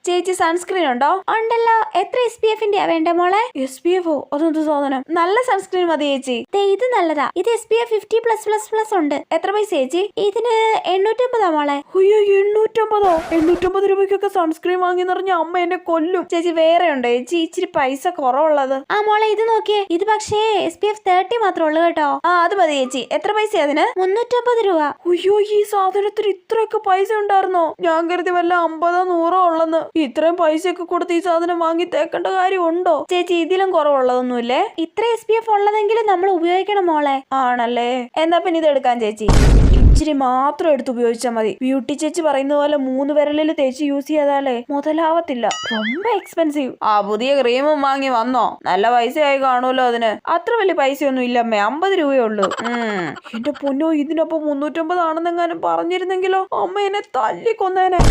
ചേച്ചി സൺസ്ക്രീൻ ഉണ്ടോ? ഉണ്ടല്ലോ. എത്ര SPF വേണ്ട മോളെ? SPF അതെന്ത് സാധനം? നല്ല സൺസ്ക്രീൻ മതി ചേച്ചി. ഇത് നല്ലതാ. ഇത് SPF 50+++ ഉണ്ട്. എത്ര പൈസ ചേച്ചി? ഇതിന് 850 മോളെ. അയ്യോ 850 രൂപയ്ക്കൊക്കെ സൺസ്ക്രീൻ വാങ്ങി നിറഞ്ഞ അമ്മ എന്നെ കൊല്ലും. ചേച്ചി വേറെ ഉണ്ടോ ചേച്ചി ഇച്ചിരി പൈസ കുറവുള്ളത്? ആ മോളെ ഇത് നോക്കിയേ. ഇത് പക്ഷേ SPF 30 മാത്രമേ ഉള്ളൂ കേട്ടോ. അത് മതി ചേച്ചി. എത്ര പൈസ അതിന്? 350 രൂപ. അയ്യോ ഈ സാധനത്തിന് ഇത്രയൊക്കെ പൈസ ഉണ്ടായിരുന്നോ? ഞാൻ കരുതി വല്ല 50-100 ഉള്ളെന്ന്. ഇത്രയും പൈസയൊക്കെ കൊടുത്ത് ഈ സാധനം വാങ്ങി തേക്കേണ്ട കാര്യം ഉണ്ടോ ചേച്ചി? ഇതിലും കുറവുള്ളതൊന്നുമില്ലേ? ഇത്ര SPF ഉള്ളതെങ്കിലും നമ്മൾ ഉപയോഗിക്കണം മോളെ. ആണല്ലേ, എന്നാ പിന്നെ ഇത് എടുക്കാൻ ചേച്ചി. ഇച്ചിരി മാത്രം എടുത്ത് ഉപയോഗിച്ചാൽ മതി. ബ്യൂട്ടി ചേച്ചി പറയുന്ന പോലെ 3 വിരലിൽ തേച്ച് യൂസ് ചെയ്താലേ മുതലാവത്തില്ല. ரொம்ப എക്സ്പെൻസീവ്. പുതിയ ക്രീമും വാങ്ങി വന്നോ? നല്ല പൈസയായി കാണുമല്ലോ അതിന്. അത്ര വലിയ പൈസയൊന്നും ഇല്ലമ്മേ, 50 രൂപയേ ഉള്ളൂ. എന്റെ പൊന്നോ, ഇതിനൊപ്പം 350 ആണെന്നെങ്ങാനും പറഞ്ഞിരുന്നെങ്കിലോ അമ്മ എന്നെ തല്ലിക്കൊന്നേനെ.